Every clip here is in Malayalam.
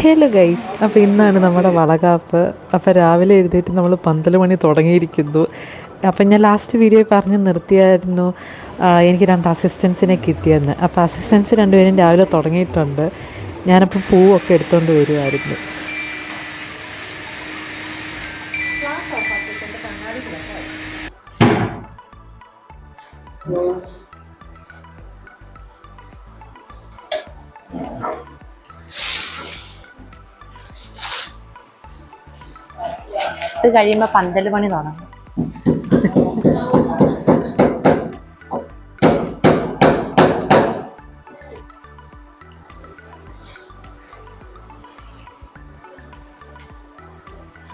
ഹലോ ഗൈസ്, അപ്പോൾ ഇന്നാണ് നമ്മുടെ വളകാപ്പ്. അപ്പോൾ രാവിലെ എഴുന്നേറ്റ് നമ്മൾ 12 മണി തുടങ്ങിയിരിക്കുന്നു. അപ്പം ഞാൻ ലാസ്റ്റ് വീഡിയോ പറഞ്ഞ് നിർത്തിയായിരുന്നു എനിക്ക് 2 അസിസ്റ്റൻസിനെ കിട്ടിയെന്ന്. അപ്പോൾ അസിസ്റ്റൻസ് രണ്ടുപേരും രാവിലെ തുടങ്ങിയിട്ടുണ്ട്. ഞാനപ്പോൾ പൂവൊക്കെ എടുത്തുകൊണ്ട് വരുമായിരുന്നു. ഇത് കഴിയുമ്പോൾ 12 മണി തുടങ്ങും.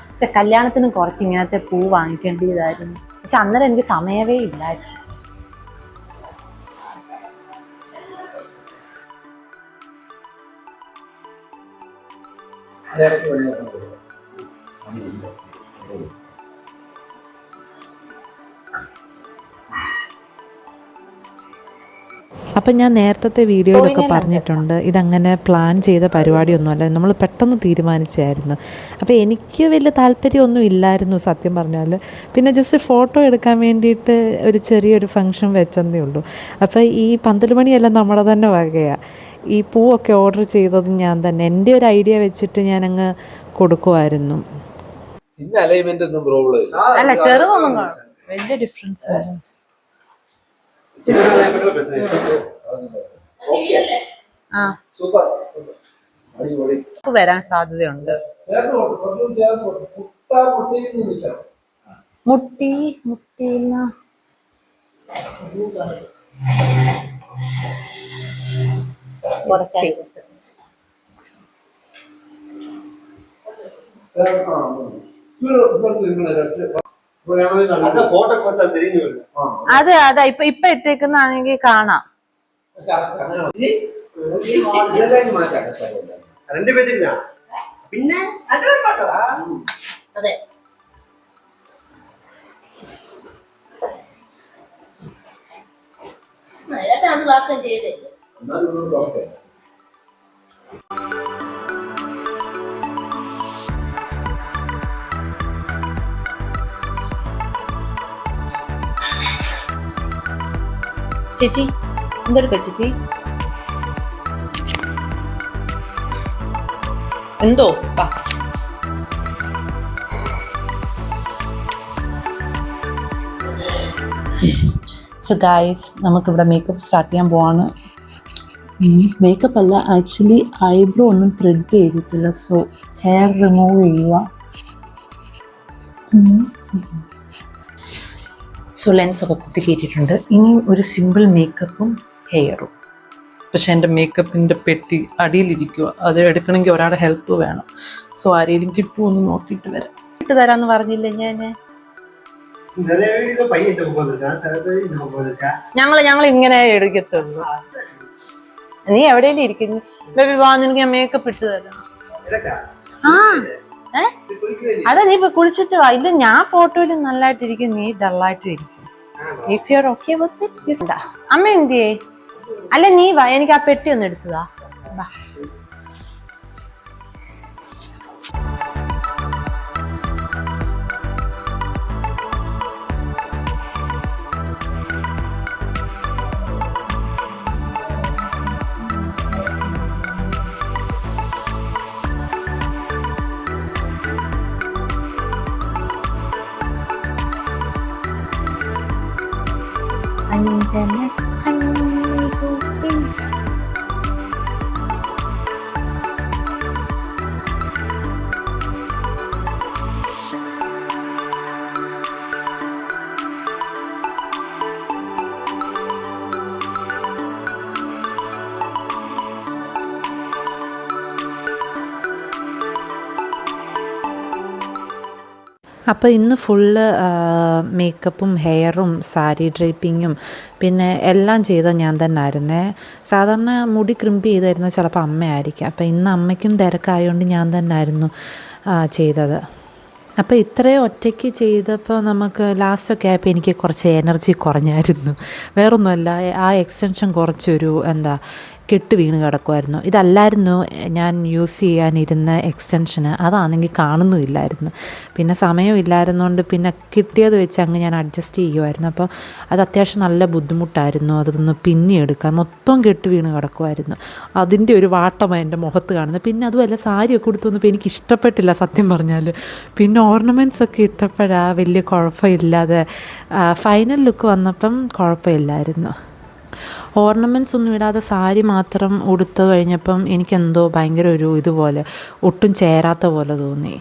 പക്ഷെ കല്യാണത്തിനും കുറച്ച് ഇങ്ങനത്തെ പൂ വാങ്ങിക്കേണ്ടതായിരുന്നു. പക്ഷെ അന്നേരം എനിക്ക് സമയമേ ഇല്ലായിരുന്നു. അപ്പം ഞാൻ നേരത്തെ വീഡിയോയിലൊക്കെ പറഞ്ഞിട്ടുണ്ട്, ഇതങ്ങനെ പ്ലാൻ ചെയ്ത പരിപാടിയൊന്നുമല്ല, നമ്മൾ പെട്ടെന്ന് തീരുമാനിച്ചായിരുന്നു. അപ്പോൾ എനിക്ക് വലിയ താല്പര്യമൊന്നും ഇല്ലായിരുന്നു സത്യം പറഞ്ഞാൽ. പിന്നെ ജസ്റ്റ് ഫോട്ടോ എടുക്കാൻ വേണ്ടിയിട്ട് ഒരു ചെറിയൊരു ഫംഗ്ഷൻ വെച്ചെന്നേ ഉള്ളൂ. അപ്പോൾ ഈ 12 മണിയെല്ലാം നമ്മുടെ തന്നെ വകയാണ്. ഈ പൂവൊക്കെ ഓർഡർ ചെയ്തത് ഞാൻ തന്നെ, എൻ്റെ ഒരു ഐഡിയ വെച്ചിട്ട് ഞാനങ്ങ് കൊടുക്കുമായിരുന്നു. അല്ല, ചെറുതൊന്നും വലിയ ഡിഫറൻസ് വരാൻ സാധ്യതയുണ്ട്. മുട്ടിയില്ല. അതെ അതെ, ഇപ്പൊ ഇട്ടേക്കുന്നാണെങ്കിൽ കാണാം. പിന്നെ അതെ, ചേച്ചി എന്തെടുക്ക ചേച്ചി? എന്തോ സോ ഗൈസ്, നമുക്കിവിടെ മേക്കപ്പ് സ്റ്റാർട്ട് ചെയ്യാൻ പോവാണ്. മേക്കപ്പ് അല്ല, ആക്ച്വലി ഐബ്രോ ഒന്നും ത്രെഡ് ചെയ്തിട്ടില്ല. സോ ഹെയർ റിമൂവ് ചെയ്യുക. സോ ലെൻസ് ഒക്കെ കുത്തി കയറ്റിയിട്ടുണ്ട്. ഇനി ഒരു സിമ്പിൾ മേക്കപ്പും ഹെയറും. പക്ഷെ എൻ്റെ മേക്കപ്പിൻ്റെ പെട്ടി അടിയിലിരിക്കുക, അത് എടുക്കണമെങ്കിൽ ഒരാളുടെ ഹെൽപ്പ് വേണം. സോ ആരെങ്കിലും കിട്ടുമോ എന്ന് നോക്കിയിട്ട് വരാം. ഇട്ട് തരാമെന്ന് പറഞ്ഞില്ലേ ഞാൻ? ഞങ്ങൾ ഇങ്ങനെ എടുക്കത്തുള്ളൂ. നീ എവിടെയെങ്കിലും ഇരിക്കുന്നു ബേബി, വാ, നിനക്ക് ഞാൻ മേക്കപ്പ് ഇട്ട് തരാം. അതെ, നീ ഇപ്പൊ കുളിച്ചിട്ട് വാ. ഇത് ഞാൻ ഫോട്ടോയില് നല്ലതായിട്ടിരിക്കും, നീ ഡള്ളായിട്ടും ഇരിക്കും. If you are okay with it. അമ്മ എന്തിയേ? അല്ല നീ വാ, എനിക്ക് ആ പെട്ടി ഒന്ന് എടുത്തതാ. അഞ്ജന കണ്ണുകൂട്ടി അപ്പോൾ ഇന്ന് ഫുള്ള് മേക്കപ്പും ഹെയറും സാരി ഡ്രൈപ്പിങ്ങും പിന്നെ എല്ലാം ചെയ്ത ഞാൻ തന്നെ ആയിരുന്നേ. സാധാരണ മുടി ക്രിമ്പ് ചെയ്തായിരുന്ന ചിലപ്പോൾ അമ്മയായിരിക്കും. അപ്പോൾ ഇന്ന് അമ്മയ്ക്കും തിരക്കായതുകൊണ്ട് ഞാൻ തന്നെ ആയിരുന്നു ചെയ്തത്. അപ്പോൾ ഇത്രയും ഒറ്റയ്ക്ക് ചെയ്തപ്പോൾ നമുക്ക് ലാസ്റ്റൊക്കെ ആയപ്പോൾ എനിക്ക് കുറച്ച് എനർജി കുറഞ്ഞായിരുന്നു. വേറൊന്നുമല്ല, ആ എക്സ്റ്റൻഷൻ കുറച്ചൊരു കെട്ട് വീണ് കിടക്കുമായിരുന്നു. ഇതല്ലായിരുന്നു ഞാൻ യൂസ് ചെയ്യാനിരുന്ന എക്സ്റ്റൻഷന്. അതാണെങ്കിൽ കാണുന്നുമില്ലായിരുന്നു. പിന്നെ സമയമില്ലായിരുന്നുകൊണ്ട് പിന്നെ കിട്ടിയത് വെച്ച് അങ്ങ് ഞാൻ അഡ്ജസ്റ്റ് ചെയ്യുമായിരുന്നു. അപ്പോൾ അത് അത്യാവശ്യം നല്ല ബുദ്ധിമുട്ടായിരുന്നു അതൊന്ന് പിന്നിയെടുക്കാൻ. മൊത്തം കെട്ട് വീണ് കിടക്കുമായിരുന്നു. അതിൻ്റെ ഒരു വാട്ടമാണ് എൻ്റെ മുഖത്ത് കാണുന്നത്. പിന്നെ അതുമല്ല സാരിയൊക്കെ കൊടുത്തു വന്നപ്പോൾ എനിക്ക് ഇഷ്ടപ്പെട്ടില്ല സത്യം പറഞ്ഞാൽ. പിന്നെ ഓർണമെൻറ്റ്സ് ഒക്കെ ഇട്ടപ്പോഴാണ് വലിയ കുഴപ്പമില്ലാതെ ഫൈനൽ ലുക്ക് വന്നപ്പം കുഴപ്പമില്ലായിരുന്നു. ഓർണമെൻറ്റ്സ് ഒന്നും ഇടാതെ സാരി മാത്രം ഉടുത്ത് കഴിഞ്ഞപ്പം എനിക്കെന്തോ ഭയങ്കര ഒരു ഇതുപോലെ ഒട്ടും ചേരാത്ത പോലെ തോന്നി.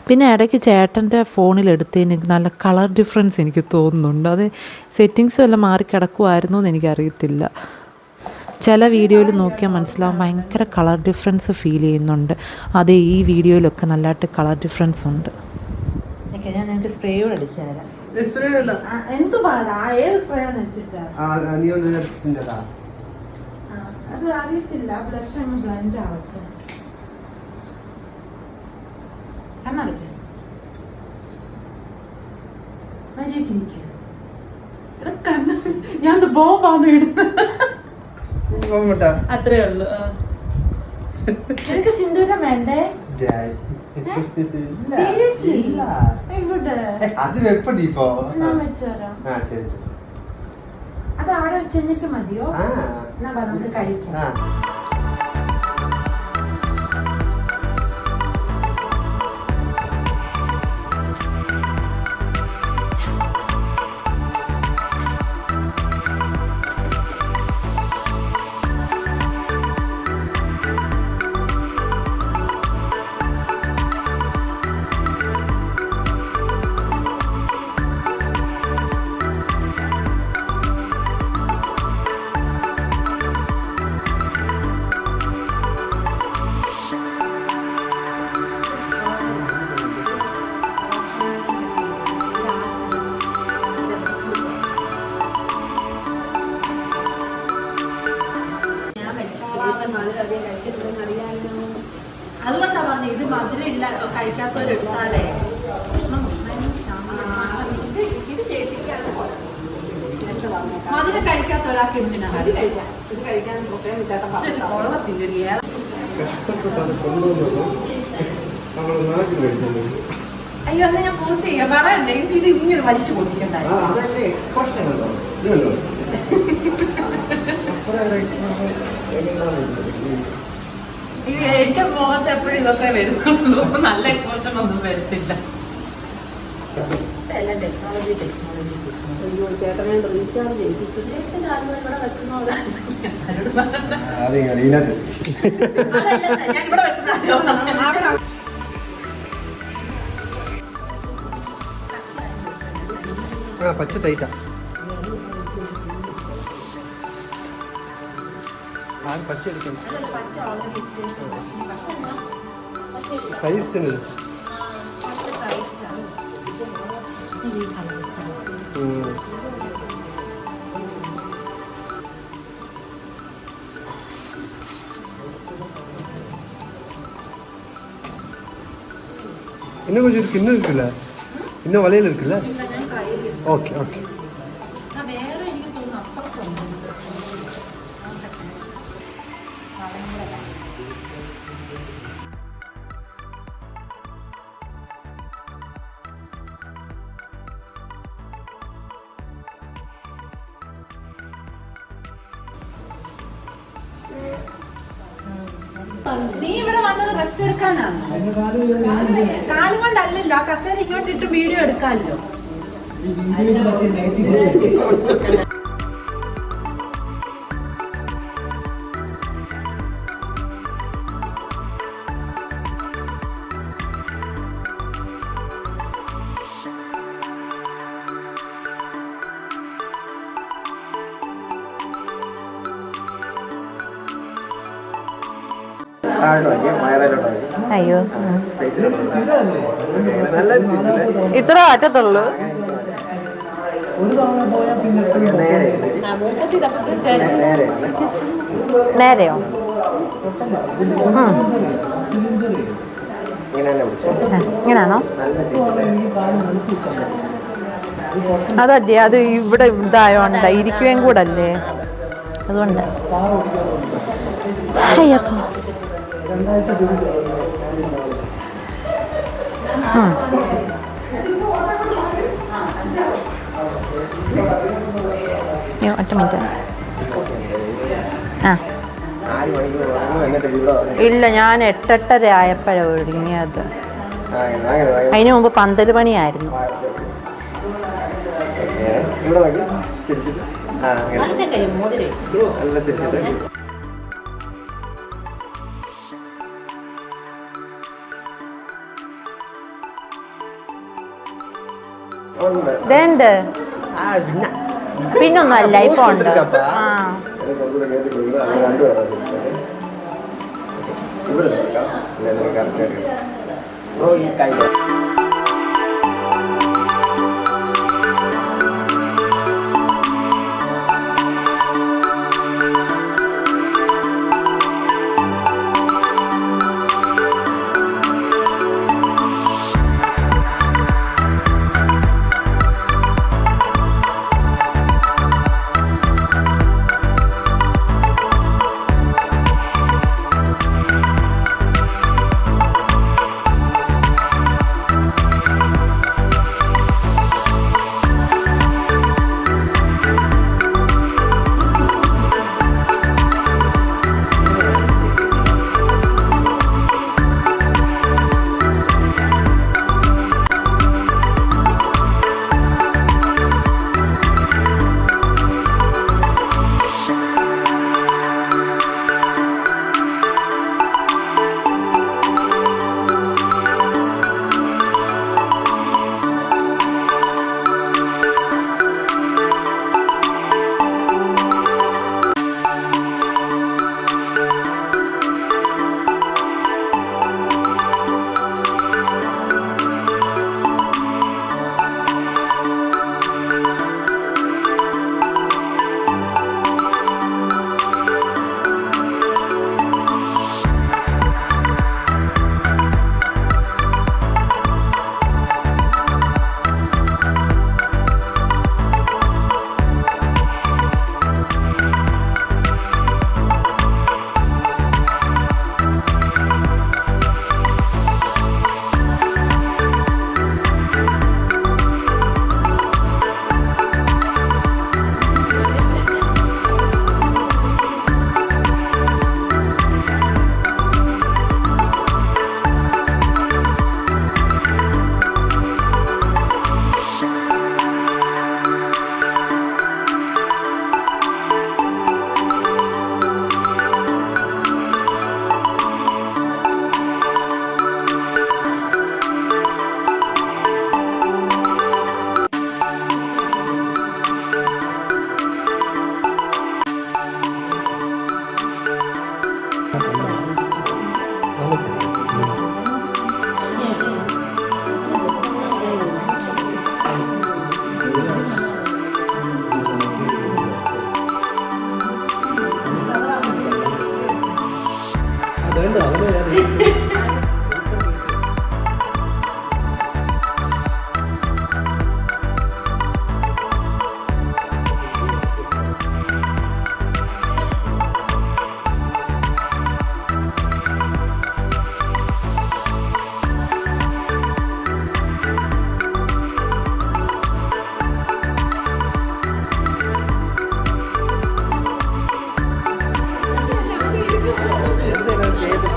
പിന്നെ ഇടയ്ക്ക് ചേട്ടൻ്റെ ഫോണിലെടുത്തതിന് നല്ല കളർ ഡിഫറൻസ് എനിക്ക് തോന്നുന്നുണ്ട്. അത് സെറ്റിങ്സ് വല്ലതും മാറി കിടക്കുമായിരുന്നോ എന്ന് എനിക്കറിയത്തില്ല. ചില വീഡിയോയിൽ നോക്കിയാൽ മനസ്സിലാവും ഭയങ്കര കളർ ഡിഫറൻസ് ഫീൽ ചെയ്യുന്നുണ്ട്. അതേ ഈ വീഡിയോയിലൊക്കെ നല്ലതായിട്ട് കളർ ഡിഫറൻസ് ഉണ്ട്. ഞാൻ നിങ്ങൾക്ക് സ്പ്രേയോട് അടിച്ചു തരാം. എന്ത് പാടാ ഏത് സ്പ്രേയാന്ന് വെച്ചിട്ടാ അത് അറിയത്തില്ല. ബ്ലഷ് അങ്ങ് ബ്ലൻഡ് ആവട്ടെ. കണ്ണടയ്ക്ക ഞാൻ ബോംബാന്ന് ഇടുന്നത്. അത്രേ ഉള്ളു. നിനക്ക് സിന്ദൂരം വേണ്ടേ? സീരിയസ്ലി ഇവിടെ അത് വെപ്പടി ഇപ്പോ ഞാൻ വെച്ചുതരാം. അത് അവിടെ ചെന്നിട്ട് മതിയോ? എന്നാ നമുക്ക് കഴിക്കാം. അതുകൊണ്ടാ പറഞ്ഞു ഇത് മധുരം ഇല്ല കഴിക്കാത്തവരെടുത്താലേ. മധുരം കഴിക്കാത്ത ഒരാൾക്ക് എന്തിനാ അയ്യോ എന്നാ ഞാൻ പോസ് ചെയ്യാം. പറയണ്ടേ ഇത് ഇങ്ങനെ വലിച്ചു കൊടുക്കണ്ടായി. എന്റെ മുഖത്ത് എപ്പോഴും ഇതൊക്കെ വരുന്നുള്ളൂ. നല്ല എക്സ്പോഷൻ ഒന്നും വരത്തില്ല. എല്ലാം ടെക്നോളജി. അയ്യോ ചേട്ടനെ റീചാർജ് ചെയ്യിപ്പിച്ചു. ഞാൻ ഇവിടെ വെക്കുന്ന പച്ച ടൈറ്റാ. പച്ച എടുക്കണം സൈസിന്. இன்னும் கொஞ்சம் இருக்கு. இன்னும் இருக்குல்ல, இன்னும் வளையல் இருக்குல்ல. Okay okay. നീ ഇവിടെ വന്നത് റെസ്റ്റ് എടുക്കാനാണ്. കാലം കൊണ്ടല്ലല്ലോ, ആ കസേര ഇങ്ങോട്ടിട്ട് വീഡിയോ എടുക്കാമല്ലോ. അയ്യോ ഇത്ര പറ്റത്തുള്ളൂ. നേരെയോ? ഇങ്ങനാണോ? അതല്ലേ അത് ഇവിടെ ഇതായോണ്ട ഇരിക്കുകയും കൂടല്ലേ. അതുകൊണ്ട് അയ്യപ്പോ ഒറ്റ മിനിറ്റ് ആ ഇല്ല, ഞാൻ 8:30 ആയപ്പോഴാണ് ഒരുങ്ങിയത്. അതിന് മുമ്പ് 12 മണിയായിരുന്നു. ഇതുണ്ട്, പിന്നൊന്നും അല്ല, ഇപ്പൊ ഉണ്ട്. ആ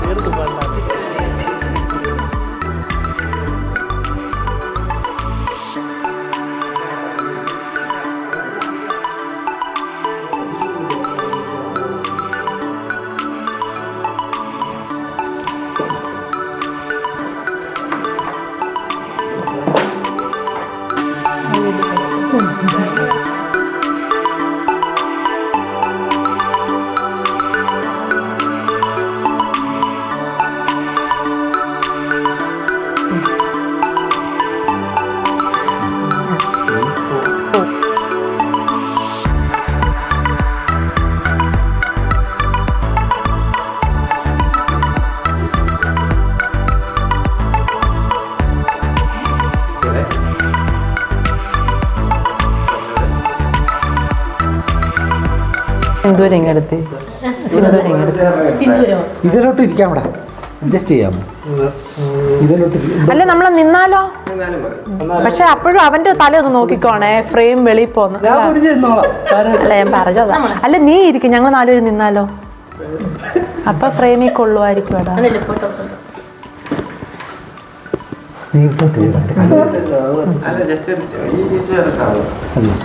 തീർന്നു സിന്ദൂരം ഇങ്ങെടുത്ത് ഇതിലോട്ട് ഇരിക്കാം ഇവിടെ അഡ്ജസ്റ്റ് ചെയ്യാമോ? ഇതിലോട്ട് അല്ല നമ്മൾ നിന്നാലോ? പക്ഷെ അപ്പോഴും അവന്റെ തല ഒന്ന് നോക്കിക്കോണേ, ഫ്രെയിം വെളിയിൽ പോന്നു. അല്ല ഞാൻ പറഞ്ഞതാ. അല്ല നീ ഇരിക്കും, ഞങ്ങൾ നാലുപേര് നിന്നാലോ? അപ്പൊ ഫ്രെയിമിൽ കൊള്ളുമായിരിക്കും.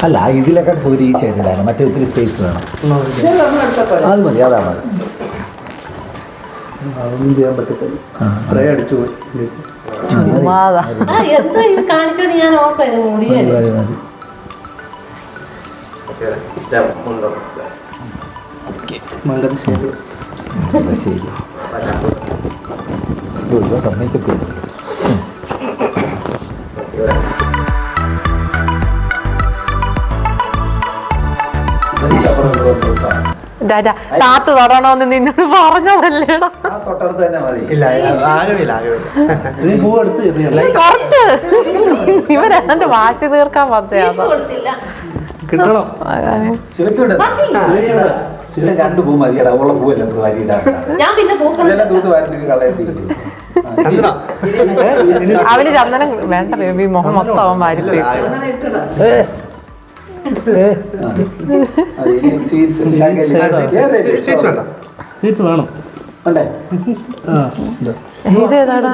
അല്ല ഇതിലൊക്കെ ഒരു ഈ ചേരുണ്ടായിരുന്നു, മറ്റേ ഒത്തിരി സ്പേസ് വേണം. അത് മതി, അതാ മതി. അതൊന്നും ചെയ്യാൻ പറ്റത്തില്ല, അടിച്ചു പോയി. ശരി സമ്മതിക്കത്തില്ല. താത്ത് തൊടണോന്ന് നിന്നോട് പറഞ്ഞതല്ലേടാ. തൊട്ടടുത്ത് തന്നെ മതി. കുറച്ച് ഇവരെന്നെ വാശി തീർക്കാൻ പറ്റാതെ കിട്ടണം. രണ്ട് പൂ മതിയടാ, ഉള്ള പൂവല്ല തൂത്ത് വാരി കളയത്തി. അവന് ചന്ദനം വേണ്ട ബേബി, മുഖം മൊത്തം അവൻ വാരി ഇതേതാടാ?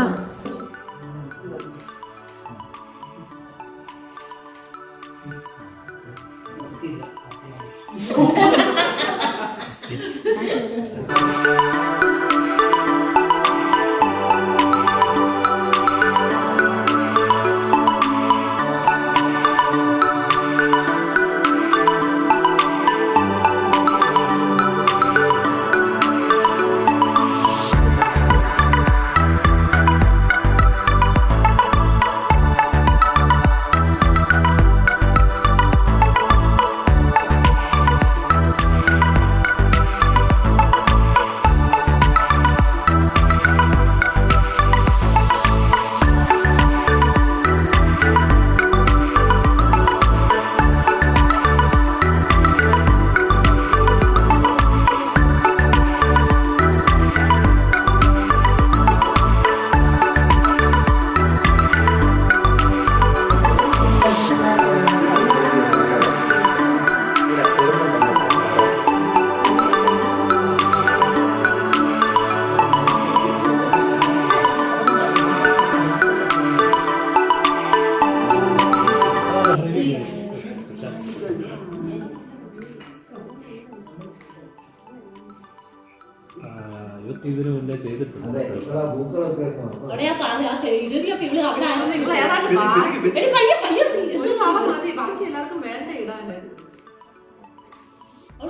ഇതിനു മുന്നേ ചെയ്തിട്ടുണ്ട്.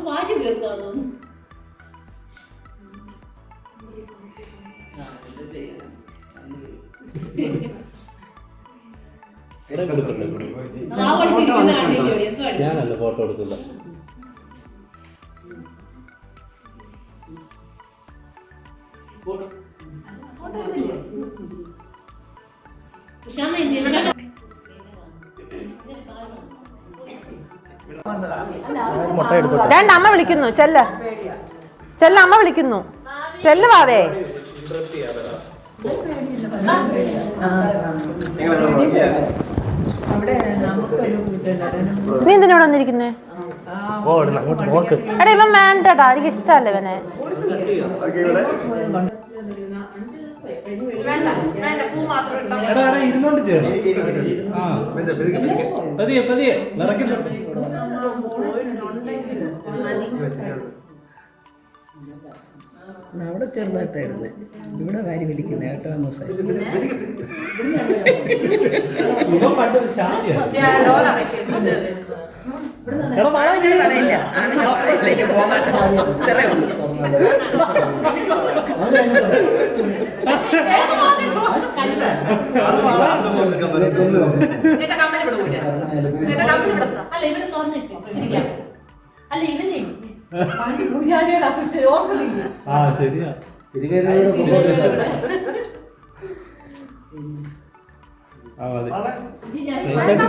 വാശി തീർക്കാതെ ഞാനല്ല ഫോട്ടോ എടുക്കില്ല. രണ്ട് അമ്മ വിളിക്കുന്നു, ചെല്ല ചെല്ല, അമ്മ വിളിക്കുന്നു, ചെല്ല് വാവേ. നീ എന്തിനാ ഇവിടെ വന്നിരിക്കുന്നേ? എടാ ഇവൻ വേണ്ടടാ, എനിക്ക് ഇഷ്ടമല്ല ഇവനെ. ഇരുന്നോണ്ട് ചെയ്യണം. പതിയെ പതിയെ നിറയ്ക്കുന്നുണ്ട്. അവിടെ ചെറുതായിട്ടായിരുന്നു, ഇവിടെ വാരി വലിക്കുന്ന കേട്ടോ. ശരിയാ.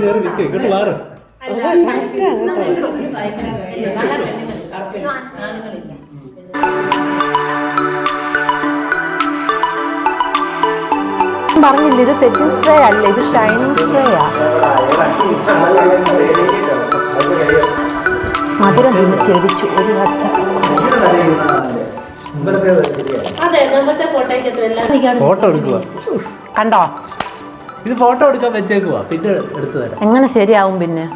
കേറി നിൽക്കും, ഇങ്ങോട്ട് മാറും. പറഞ്ഞില്ല, ഇത് സെറ്റിംഗ് സ്പ്രേ അല്ല, ഇത് ഷൈനിങ് സ്പ്രേയാ. മധുരം തിന്ന് ചെടിച്ചു ഒരു വർഷം. ഫോട്ടോ എടുക്കുക. കണ്ടോ, ഇത് ഫോട്ടോ എടുക്കാൻ വെച്ചേക്കുവാ, പിന്നെ എടുത്തു തരാം. എങ്ങനെ ശരിയാവും പിന്നെ?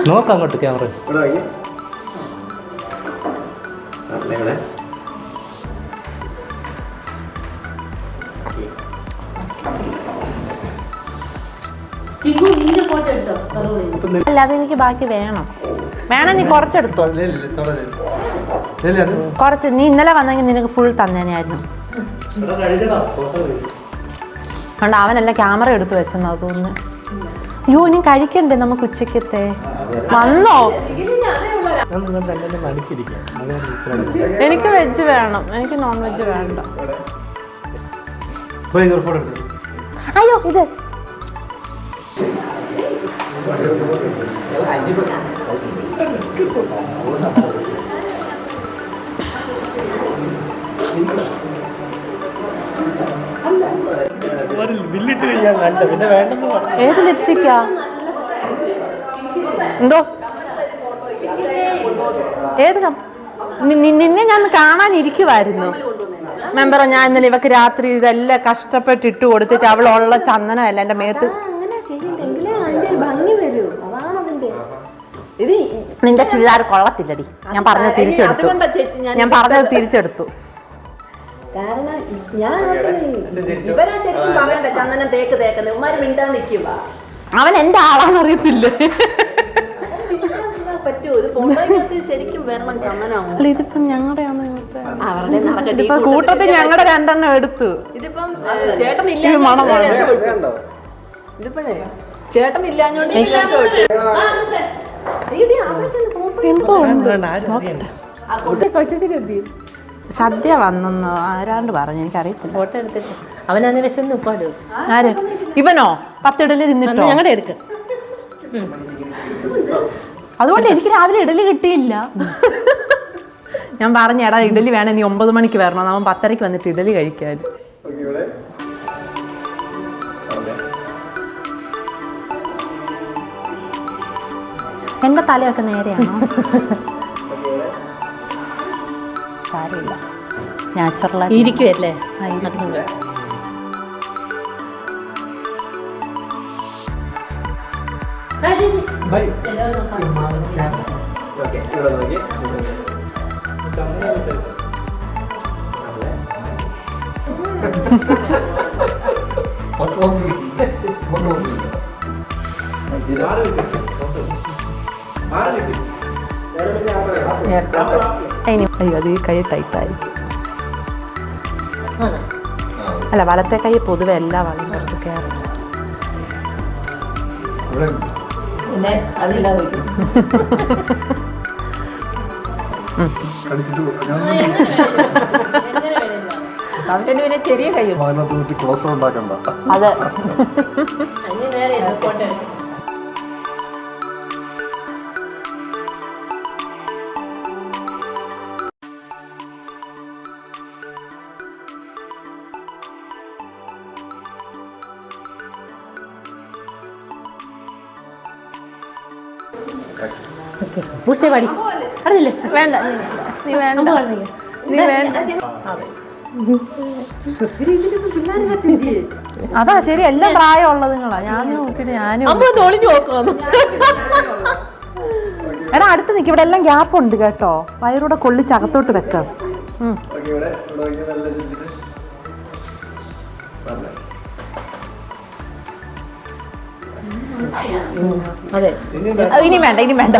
നോക്കാം അങ്ങോട്ട് ക്യാമറ. അല്ലാതെ എനിക്ക് ബാക്കി വേണം. നീ കുറച്ചെടുത്തോ, കുറച്ച്. നീ ഇന്നലെ വന്നെങ്കിൽ നിനക്ക് ഫുൾ തന്നേനായിരുന്നു. അതുകൊണ്ട് അവനല്ല ക്യാമറ എടുത്ത് വെച്ചെന്നാ തോന്നുന്നു. അയ്യോ, ഇനി കഴിക്കണ്ടേ നമുക്ക് ഉച്ചക്കത്തെ? വന്നോ? എനിക്ക് വെജ് വേണം, എനിക്ക് നോൺ വെജ് വേണ്ട. അയ്യോ, ഇത് ഏത് ലിപ്സ്റ്റിക്കാ? എന്തോ ഏത്? നിന്നെ ഞാൻ കാണാനിരിക്കുവായിരുന്നു മെമ്പറോ. ഞാൻ ഇന്നലെ ഇവക്ക് രാത്രി ഇതെല്ലാം കഷ്ടപ്പെട്ട് ഇട്ട് കൊടുത്തിട്ട് അവളുള്ള ചന്ദനമല്ല എൻ്റെ മേത്ത്. നിന്റെ ചുരിദാർ കൊള്ളത്തില്ലടി. ഞാൻ പറഞ്ഞത് തിരിച്ചെടുത്തു. കാരണം ഞാൻ ഇവരെ ശരിക്കും പറയണ്ട ചന്ദനം തേക്കുന്നത് ഉമ്മാര് മിണ്ടാൻ നിൽക്കുക. അവൻ എന്റെ ആളാന്നറിയത്തില്ലേ? പറ്റുമോ? ഇത് ഫോട്ടോയ്ക്കകത്ത് ശരിക്കും വരണം ചന്ദനമാവും. ഇതിപ്പം ഞങ്ങളുടെ കൂട്ടത്തിൽ ഞങ്ങളുടെ രണ്ടെണ്ണം എടുത്തു. ഇതിപ്പം ചേട്ടനില്ല, ഇതിപ്പോഴേ ചേട്ടനില്ലാഞ്ഞോണ്ട് സദ്യ വന്നെന്ന് ആരാണ്ട് പറഞ്ഞു, എനിക്കറിയത്തില്ല. ഫോട്ടോ എടുത്തിട്ട് അവനന്ന് വിശന്ന് ഉപ്പാട്. ആര്? ഇവനോ? 10 ഇഡലി തിന്നിട്ടോ? ഞങ്ങളുടെ എടുക്ക. അതുകൊണ്ട് എനിക്ക് രാവിലെ ഇഡലി കിട്ടിയില്ല. ഞാൻ പറഞ്ഞ, എടാ ഇഡലി വേണേ നീ 9 മണിക്ക് വരണം, അവൻ 10:30 വന്നിട്ട് ഇഡലി കഴിക്കാൻ. എന്റെ തലയൊക്കെ നേരെയാണോ? സാരമില്ല, നാച്ചുറലായി ഇരിക്കുവല്ലേ. അയ്യോ, അത് ഈ കൈ ടൈറ്റായി. അല്ല, വലത്തെ കൈ പൊതുവെ എല്ലാ വളയും കുറച്ച് കയറും. പിന്നെ ചെറിയ കയ്യും അതെ. പൂസേ പാടി അറിയില്ലേ? വേണ്ട, നീ വേണ്ട, നീ വേണ്ട. അതാ ശരി, എല്ലാം പ്രായമുള്ളത് നിങ്ങളാ. ഞാനും ഒളിഞ്ഞു നോക്കുന്നു. എടാ, അടുത്ത് നിൽക്കും. ഇവിടെ എല്ലാം ഗ്യാപ്പ് ഉണ്ട് കേട്ടോ. വയറൂടെ കൊള്ളിച്ച് അകത്തോട്ട് വെക്കാം. അതെ, ഇനി വേണ്ട.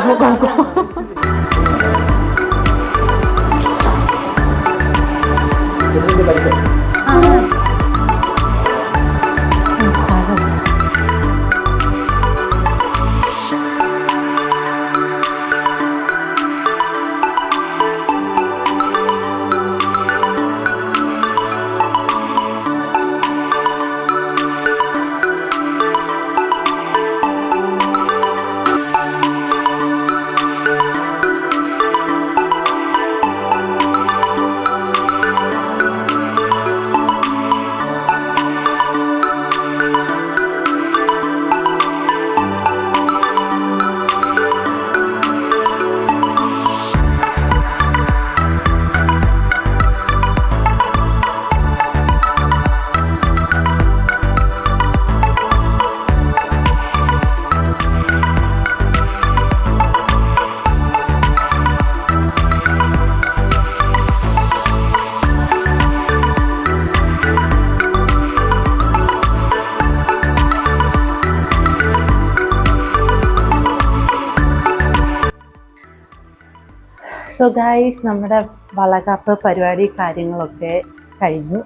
സോ ഗൈസ്, നമ്മുടെ വളകാപ്പ് പരിപാടി കാര്യങ്ങളൊക്കെ കഴിഞ്ഞു.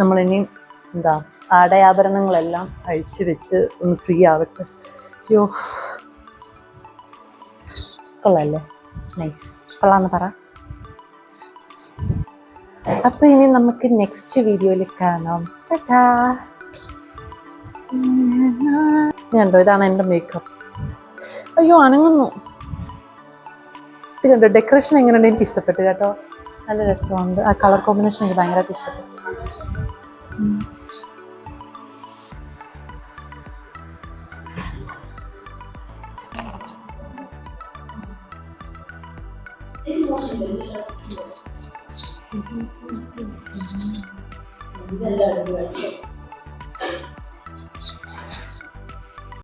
നമ്മളിനി എന്താ ആടയാഭരണങ്ങളെല്ലാം അഴിച്ചു വെച്ച് ഒന്ന് ഫ്രീ ആവട്ടെ. അയ്യോ, കൊള്ളാല്ലേ? നൈസ്, കൊള്ളാന്ന് പറ. അപ്പോൾ ഇനി നമുക്ക് നെക്സ്റ്റ് വീഡിയോയിൽ കാണാം. ടാറ്റാ. കണ്ടോ, ഇതാണ് എൻ്റെ മേക്കപ്പ്. അയ്യോ, അനങ്ങുന്നു. ഇത് കണ്ടോ, ഡെക്കറേഷൻ എങ്ങനെയുണ്ട്? എനിക്ക് ഇഷ്ടപ്പെട്ടു കേട്ടോ, നല്ല രസമുണ്ട്. ആ കളർ കോമ്പിനേഷൻ എനിക്ക് ഭയങ്കരമായിട്ട് ഇഷ്ടപ്പെട്ടു. ഇതെല്ലാം